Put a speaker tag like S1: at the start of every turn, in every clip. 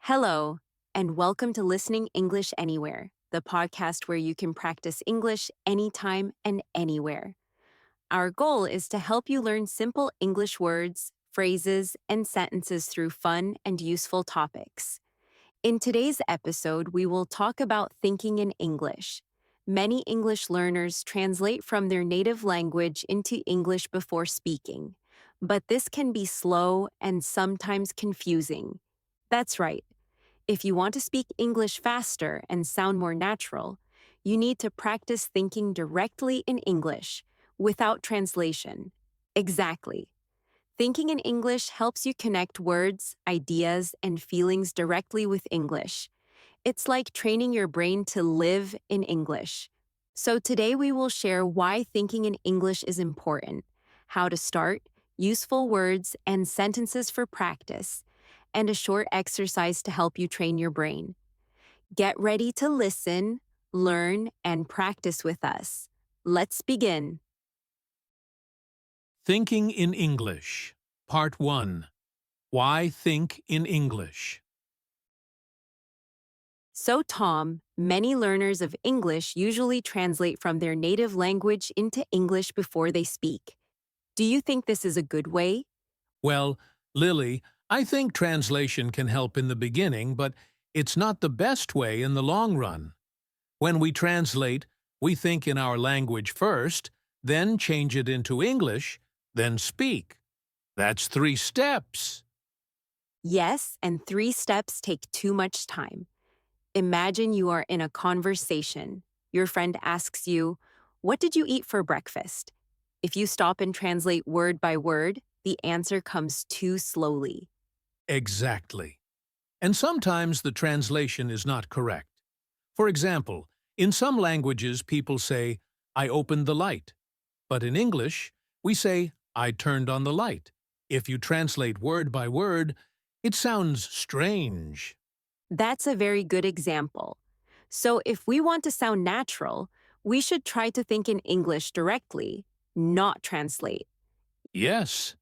S1: Hello, and welcome to Listening English Anywhere, the podcast where you can practice English anytime and anywhere. Our goal is to help you learn simple English words, phrases, and sentences through fun and useful topics. In today's episode, we will talk about thinking in English. Many English learners translate from their native language into English before speaking, but this can be slow and sometimes confusing. That's right. If you want to speak English faster and sound more natural, you need to practice thinking directly in English, without translation. Exactly. Thinking in English helps you connect words, ideas, and feelings directly with English. It's like training your brain to live in English. So today we will share why thinking in English is important, how to start, useful words and sentences for practice, and a short exercise to help you train your brain. Get ready to listen, learn, and practice with us. Let's begin.
S2: Thinking in English. Part 1. Why think in English?
S1: So, Tom, many learners of English usually translate from their native language into English before they speak. Do you think this is a good way?
S2: Well, Lily, I think translation can help in the beginning, but it's not the best way in the long run. When we translate, we think in our language first, then change it into English, then speak. That's 3 steps.
S1: Yes, and 3 steps take too much time. Imagine you are in a conversation. Your friend asks you, "What did you eat for breakfast?" If you stop and translate word by word, the answer comes too slowly.
S2: Exactly. And sometimes the translation is not correct. For example, in some languages people say, "I opened the light." But in English, we say, "I turned on the light." If you translate word by word, it sounds strange.
S1: That's a very good example. So if we want to sound natural, we should try to think in English directly, not translate.
S2: Yes,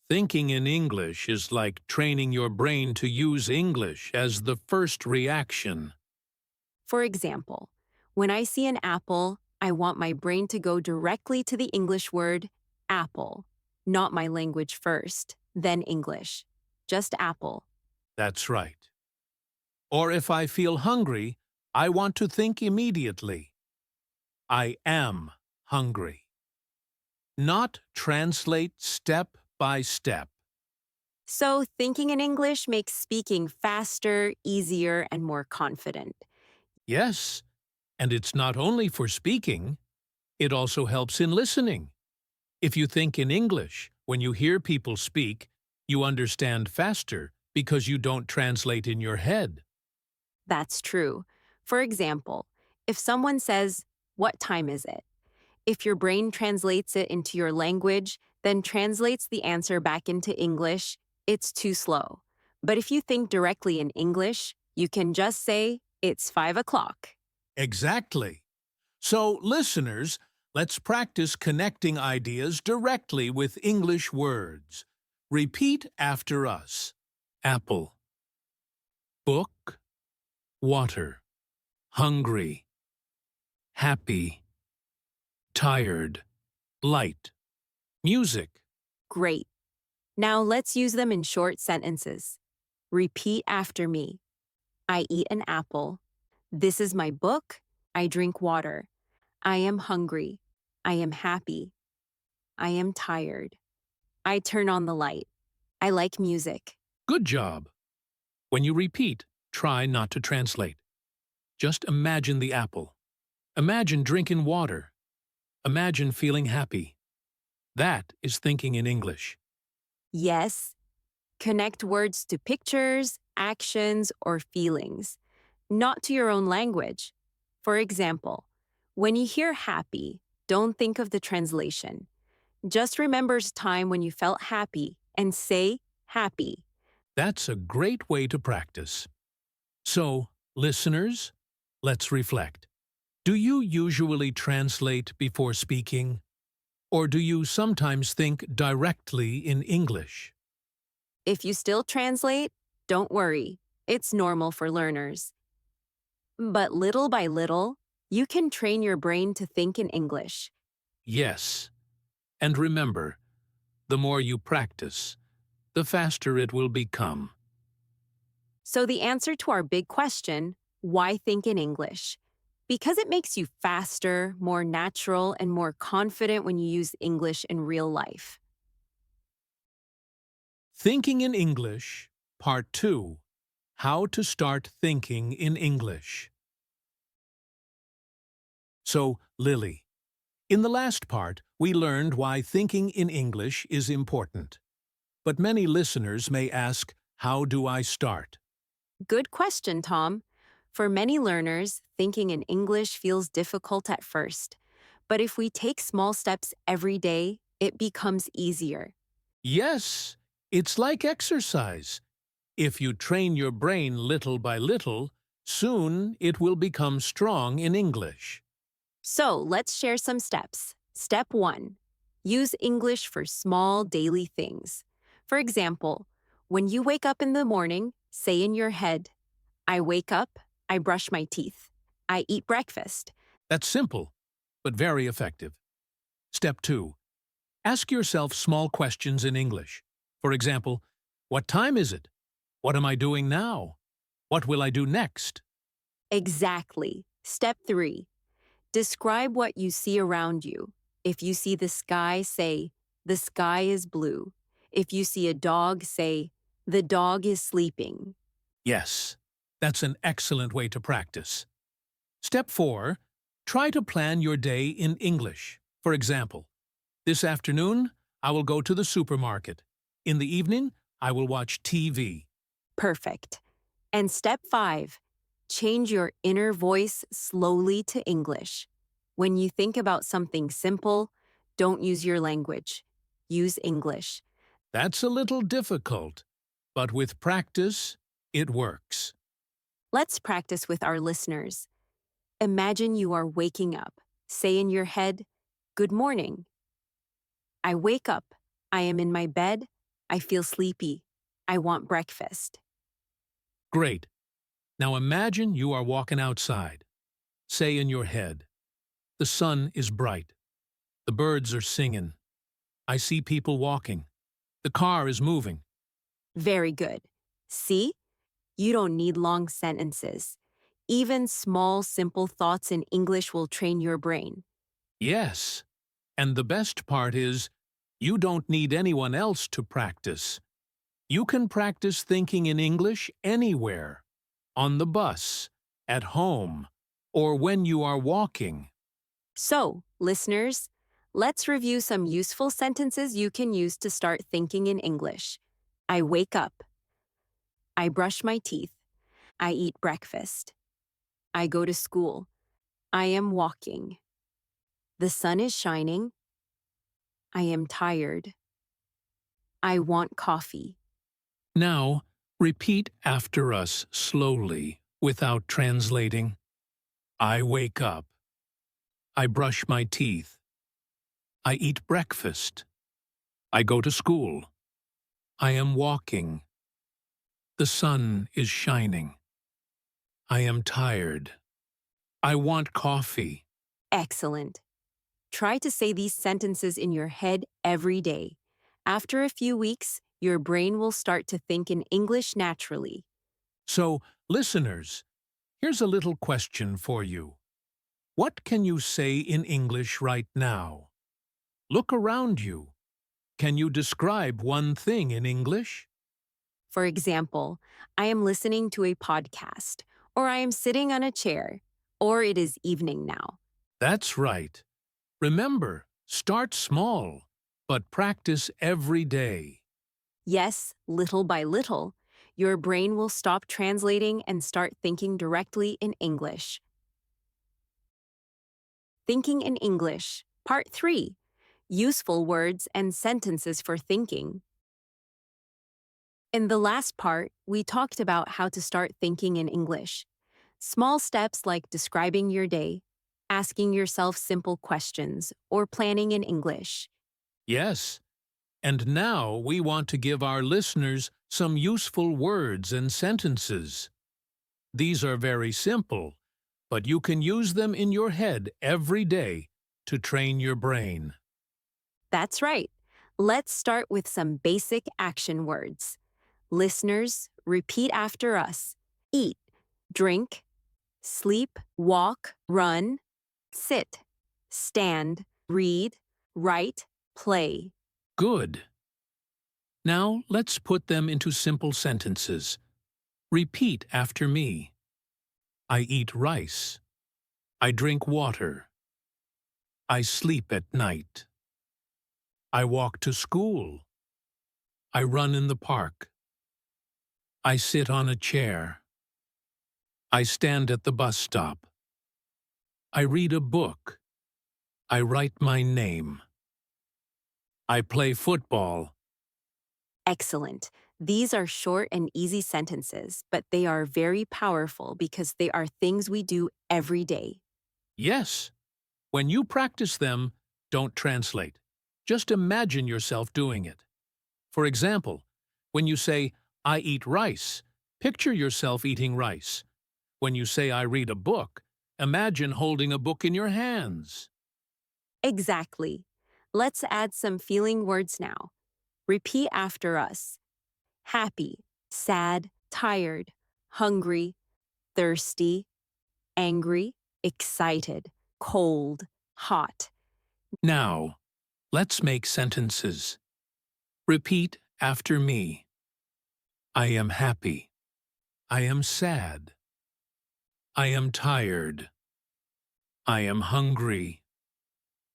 S2: thinking in English is like training your brain to use English as the first reaction.
S1: For example, when I see an apple, I want my brain to go directly to the English word apple, not my language first, then English. Just apple.
S2: That's right. Or if I feel hungry, I want to think immediately. I am hungry. Not translate step by step.
S1: So thinking in English makes speaking faster, easier, and more confident.
S2: Yes, and it's not only for speaking, it also helps in listening. If you think in English, when you hear people speak, you understand faster because you don't translate in your head.
S1: That's true. For example, if someone says, "What time is it?" If your brain translates it into your language, then translates the answer back into English, it's too slow. But if you think directly in English, you can just say, "It's 5 o'clock."
S2: Exactly. So, listeners, let's practice connecting ideas directly with English words. Repeat after us. Apple, book, water, hungry, happy, tired, light, music.
S1: Great. Now let's use them in short sentences. Repeat after me. I eat an apple. This is my book. I drink water. I am hungry. I am happy. I am tired. I turn on the light. I like music.
S2: Good job. When you repeat, try not to translate. Just imagine the apple. Imagine drinking water. Imagine feeling happy. That is thinking in English.
S1: Yes, connect words to pictures, actions, or feelings, not to your own language. For example, when you hear happy, don't think of the translation. Just remember time when you felt happy and say happy.
S2: That's a great way to practice. So, listeners, let's reflect. Do you usually translate before speaking? Or do you sometimes think directly in English?
S1: If you still translate, don't worry. It's normal for learners. But little by little, you can train your brain to think in English.
S2: Yes. And remember, the more you practice, the faster it will become.
S1: So, the answer to our big question, why think in English? Because it makes you faster, more natural, and more confident when you use English in real life.
S2: Thinking in English, Part 2. How to start thinking in English. So, Lily, in the last part, we learned why thinking in English is important. But many listeners may ask, how do I start?
S1: Good question, Tom. For many learners, thinking in English feels difficult at first. But if we take small steps every day, it becomes easier.
S2: Yes, it's like exercise. If you train your brain little by little, soon it will become strong in English.
S1: So let's share some steps. Step 1. Use English for small daily things. For example, when you wake up in the morning, say in your head, I wake up, I brush my teeth, I eat breakfast.
S2: That's simple, but very effective. Step 2. Ask yourself small questions in English. For example, what time is it? What am I doing now? What will I do next?
S1: Exactly. Step 3. Describe what you see around you. If you see the sky, say, the sky is blue. If you see a dog, say, the dog is sleeping.
S2: Yes, that's an excellent way to practice. Step 4. Try to plan your day in English. For example, this afternoon, I will go to the supermarket. In the evening, I will watch TV.
S1: Perfect. And step 5, change your inner voice slowly to English. When you think about something simple, don't use your language. Use English.
S2: That's a little difficult, but with practice, it works.
S1: Let's practice with our listeners. Imagine you are waking up. Say in your head, good morning. I wake up. I am in my bed. I feel sleepy. I want breakfast.
S2: Great. Now imagine you are walking outside. Say in your head, the sun is bright. The birds are singing. I see people walking. The car is moving.
S1: Very good. See? You don't need long sentences. Even small, simple thoughts in English will train your brain.
S2: Yes. And the best part is, you don't need anyone else to practice. You can practice thinking in English anywhere. On the bus, at home, or when you are walking.
S1: So, listeners, let's review some useful sentences you can use to start thinking in English. I wake up. I brush my teeth. I eat breakfast. I go to school. I am walking. The sun is shining. I am tired. I want coffee.
S2: Now, repeat after us slowly, without translating. I wake up. I brush my teeth. I eat breakfast. I go to school. I am walking. The sun is shining. I am tired. I want coffee.
S1: Excellent. Try to say these sentences in your head every day. After a few weeks, your brain will start to think in English naturally.
S2: So, listeners, here's a little question for you. What can you say in English right now? Look around you. Can you describe one thing in English?
S1: For example, I am listening to a podcast, or I am sitting on a chair, or it is evening now.
S2: That's right. Remember, start small, but practice every day.
S1: Yes, little by little, your brain will stop translating and start thinking directly in English. Thinking in English, Part 3. Useful words and sentences for thinking. In the last part, we talked about how to start thinking in English. Small steps like describing your day, asking yourself simple questions, or planning in English.
S2: Yes, And now we want to give our listeners some useful words and sentences. These are very simple, but you can use them in your head every day to train your brain.
S1: That's right. Let's start with some basic action words. Listeners, repeat after us. Eat, drink, sleep, walk, run, sit, stand, read, write, play.
S2: Good. Now let's put them into simple sentences. Repeat after me. I eat rice. I drink water. I sleep at night. I walk to school. I run in the park. I sit on a chair. I stand at the bus stop. I read a book. I write my name. I play football.
S1: Excellent. These are short and easy sentences, but they are very powerful because they are things we do every day.
S2: Yes. When you practice them, don't translate. Just imagine yourself doing it. For example, when you say, I eat rice, picture yourself eating rice. When you say, I read a book, imagine holding a book in your hands.
S1: Exactly. Let's add some feeling words now. Repeat after us. Happy, sad, tired, hungry, thirsty, angry, excited, cold, hot.
S2: Now, let's make sentences. Repeat after me. I am happy. I am sad. I am tired. I am hungry.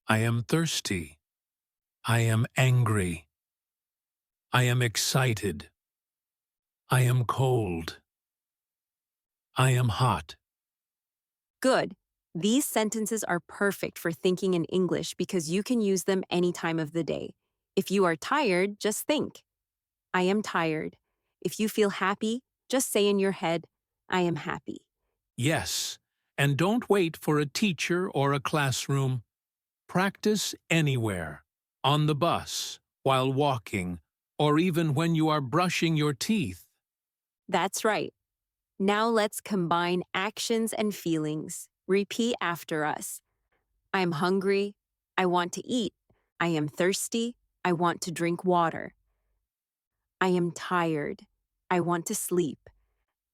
S2: I am thirsty. I am angry. I am excited. I am cold. I am hot.
S1: Good. These sentences are perfect for thinking in English because you can use them any time of the day. If you are tired, just think, I am tired. If you feel happy, just say in your head, I am happy.
S2: Yes, and don't wait for a teacher or a classroom. Practice anywhere, on the bus, while walking, or even when you are brushing your teeth.
S1: That's right. Now let's combine actions and feelings. Repeat after us. I am hungry. I want to eat. I am thirsty. I want to drink water. I am tired. I want to sleep.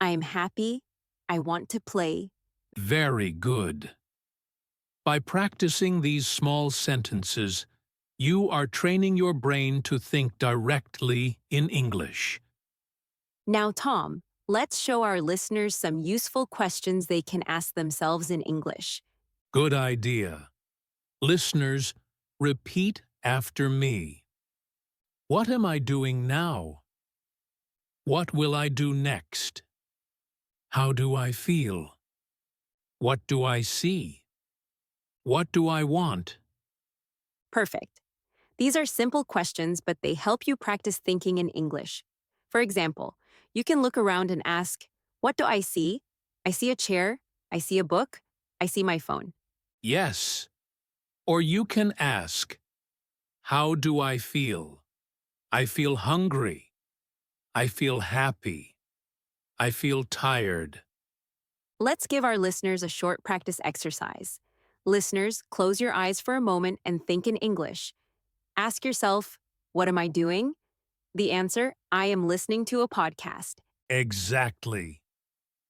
S1: I am happy. I want to play.
S2: Very good. By practicing these small sentences, you are training your brain to think directly in English.
S1: Now, Tom, let's show our listeners some useful questions they can ask themselves in English.
S2: Good idea. Listeners, repeat after me. What am I doing now? What will I do next? How do I feel? What do I see? What do I want?
S1: Perfect. These are simple questions, but they help you practice thinking in English. For example, you can look around and ask, what do I see? I see a chair. I see a book. I see my phone.
S2: Yes. Or you can ask, how do I feel? I feel hungry. I feel happy. I feel tired.
S1: Let's give our listeners a short practice exercise. Listeners, close your eyes for a moment and think in English. Ask yourself, what am I doing? The answer, I am listening to a podcast.
S2: Exactly.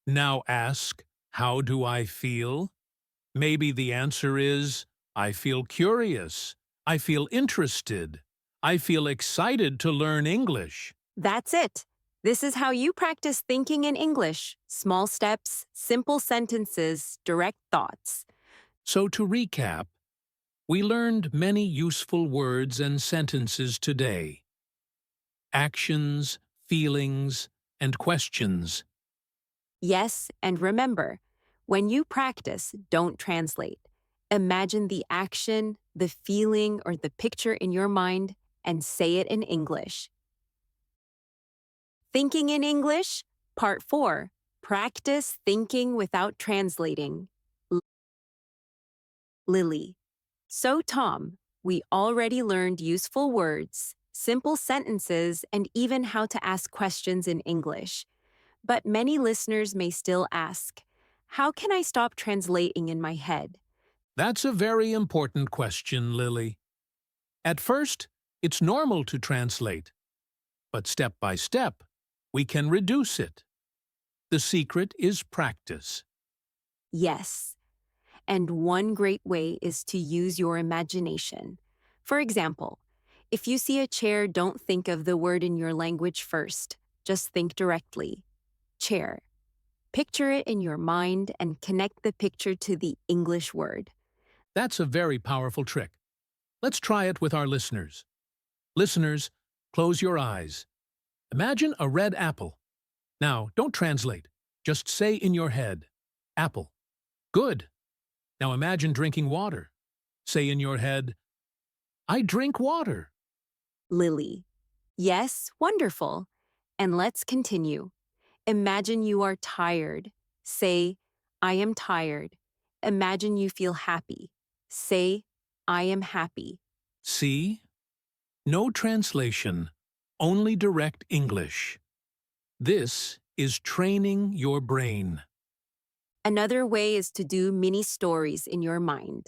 S2: Now ask, how do I feel? Maybe the answer is, I feel curious. I feel interested. I feel excited to learn English.
S1: That's it. This is how you practice thinking in English. Small steps, simple sentences, direct thoughts.
S2: So to recap, we learned many useful words and sentences today. Actions, feelings, and questions.
S1: Yes, and remember, when you practice, don't translate. Imagine the action, the feeling, or the picture in your mind and say it in English. Thinking in English, Part 4. Practice thinking without translating. Lily. So, Tom, we already learned useful words, simple sentences, and even how to ask questions in English. But many listeners may still ask, how can I stop translating in my head?
S2: That's a very important question, Lily. At first, it's normal to translate, but step by step, we can reduce it. The secret is practice.
S1: Yes. And one great way is to use your imagination. For example, if you see a chair, don't think of the word in your language first. Just think directly. Chair. Picture it in your mind and connect the picture to the English word.
S2: That's a very powerful trick. Let's try it with our listeners. Listeners, close your eyes. Imagine a red apple. Now, don't translate. Just say in your head, apple. Good. Now imagine drinking water. Say in your head, I drink water.
S1: Lily. Yes, wonderful. And let's continue. Imagine you are tired. Say, I am tired. Imagine you feel happy. Say, I am happy.
S2: See? No translation, only direct English. This is training your brain.
S1: Another way is to do mini stories in your mind.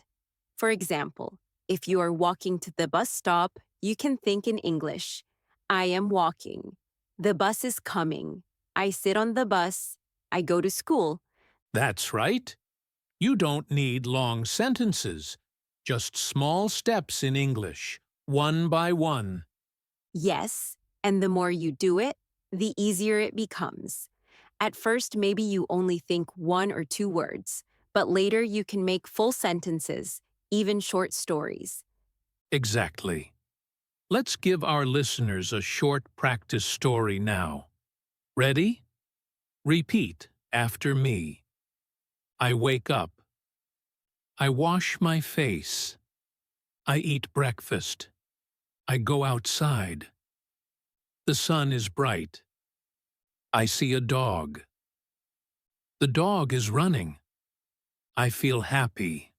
S1: For example, if you are walking to the bus stop, you can think in English. I am walking. The bus is coming. I sit on the bus. I go to school.
S2: That's right. You don't need long sentences, just small steps in English, one by one.
S1: Yes, and the more you do it, the easier it becomes. At first, maybe you only think one or two words, but later you can make full sentences, even short stories.
S2: Exactly. Let's give our listeners a short practice story now. Ready? Repeat after me. I wake up. I wash my face. I eat breakfast. I go outside. The sun is bright. I see a dog. The dog is running. I feel happy.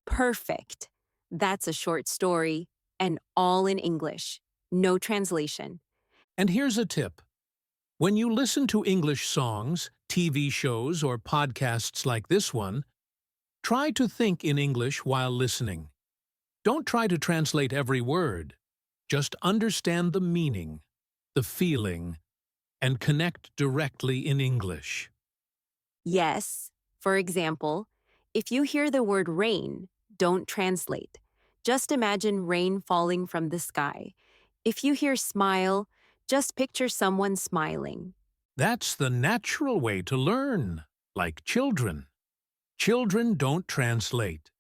S1: Perfect. That's a short story, and all in English. No translation.
S2: And here's a tip. When you listen to English songs, TV shows, or podcasts like this one, try to think in English while listening. Don't try to translate every word. Just understand the meaning, the feeling, and connect directly in English.
S1: Yes, for example, if you hear the word rain, don't translate. Just imagine rain falling from the sky. If you hear smile, just picture someone smiling.
S2: That's the natural way to learn, like children. Children don't translate.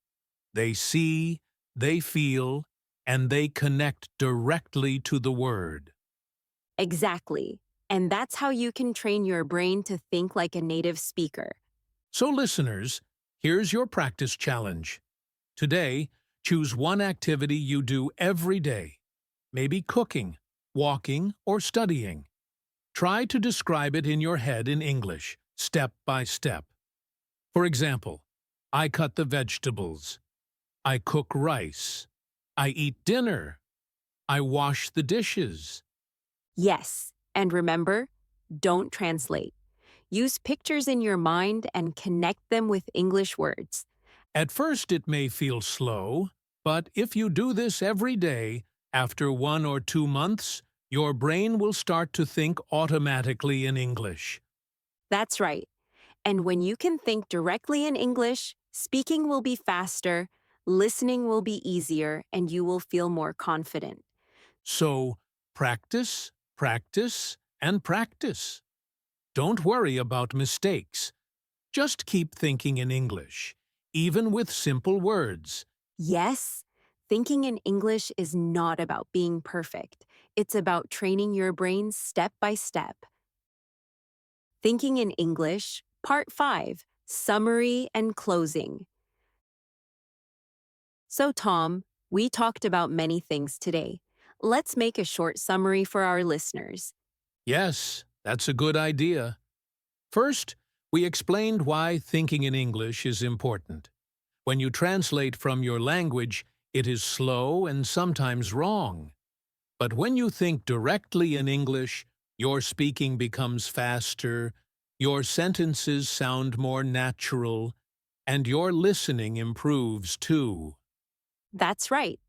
S2: They see, they feel, and they connect directly to the word.
S1: Exactly. And that's how you can train your brain to think like a native speaker.
S2: So listeners, here's your practice challenge. Today, choose one activity you do every day. Maybe cooking, walking, or studying. Try to describe it in your head in English, step by step. For example, I cut the vegetables. I cook rice. I eat dinner. I wash the dishes.
S1: Yes, and remember, don't translate. Use pictures in your mind and connect them with English words.
S2: At first it may feel slow, but if you do this every day, after 1 or 2 months, your brain will start to think automatically in English.
S1: That's right. And when you can think directly in English, speaking will be faster, listening will be easier, and you will feel more confident.
S2: So, practice, practice, and practice. Don't worry about mistakes. Just keep thinking in English, even with simple words.
S1: Yes, thinking in English is not about being perfect. It's about training your brain step by step. Thinking in English, Part 5, Summary and Closing. So, Tom, we talked about many things today. Let's make a short summary for our listeners.
S2: Yes, that's a good idea. First, we explained why thinking in English is important. When you translate from your language, it is slow and sometimes wrong. But when you think directly in English, your speaking becomes faster, your sentences sound more natural, and your listening improves too.
S1: That's right.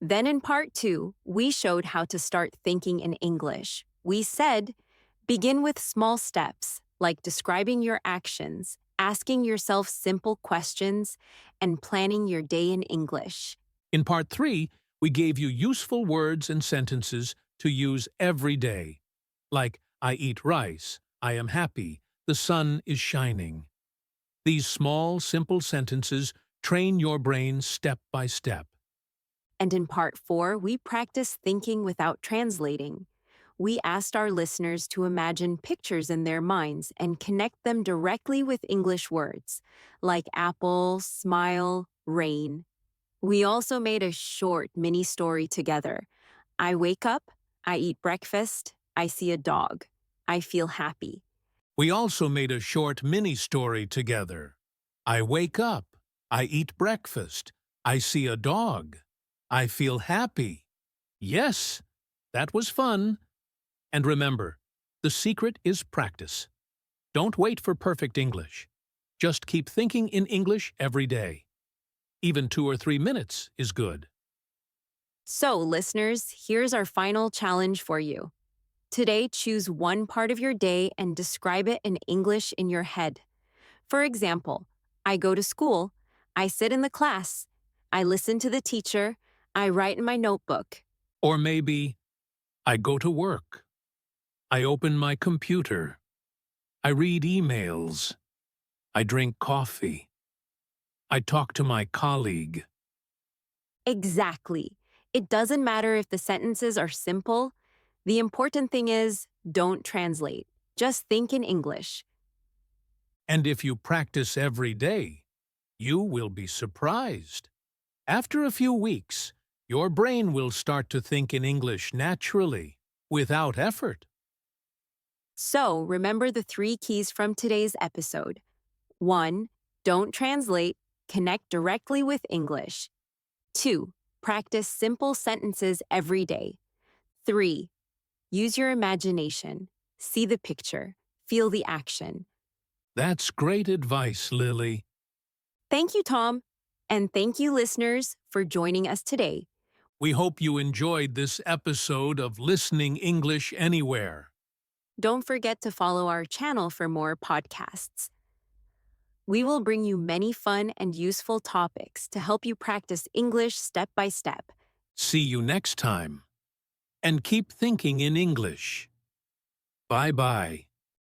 S1: Then in part two, we showed how to start thinking in English. We said, begin with small steps, like describing your actions, asking yourself simple questions, and planning your day in English.
S2: In part 3, we gave you useful words and sentences to use every day, like I eat rice, I am happy, the sun is shining. These small, simple sentences train your brain step by step.
S1: And in part four, we practiced thinking without translating. We asked our listeners to imagine pictures in their minds and connect them directly with English words, like apple, smile, rain. We also made a short mini story together. I wake up, I eat breakfast, I see a dog. I feel happy.
S2: We also made a short mini-story together. I wake up, I eat breakfast, I see a dog, I feel happy. Yes, that was fun. And remember, the secret is practice. Don't wait for perfect English. Just keep thinking in English every day. Even 2 or 3 minutes is good.
S1: So, listeners, here's our final challenge for you. Today, choose one part of your day and describe it in English in your head. For example, I go to school, I sit in the class, I listen to the teacher, I write in my notebook.
S2: Or maybe, I go to work. I open my computer. I read emails. I drink coffee. I talk to my colleague.
S1: Exactly. It doesn't matter if the sentences are simple. The important thing is, don't translate. Just think in English.
S2: And if you practice every day, you will be surprised. After a few weeks, your brain will start to think in English naturally, without effort.
S1: So, remember the three keys from today's episode. 1. Don't translate. Connect directly with English. 2. Practice simple sentences every day. 3. Use your imagination. See the picture. Feel the action.
S2: That's great advice, Lily.
S1: Thank you, Tom. And thank you, listeners, for joining us today.
S2: We hope you enjoyed this episode of Listening English Anywhere.
S1: Don't forget to follow our channel for more podcasts. We will bring you many fun and useful topics to help you practice English step by step.
S2: See you next time. And keep thinking in English. Bye-bye.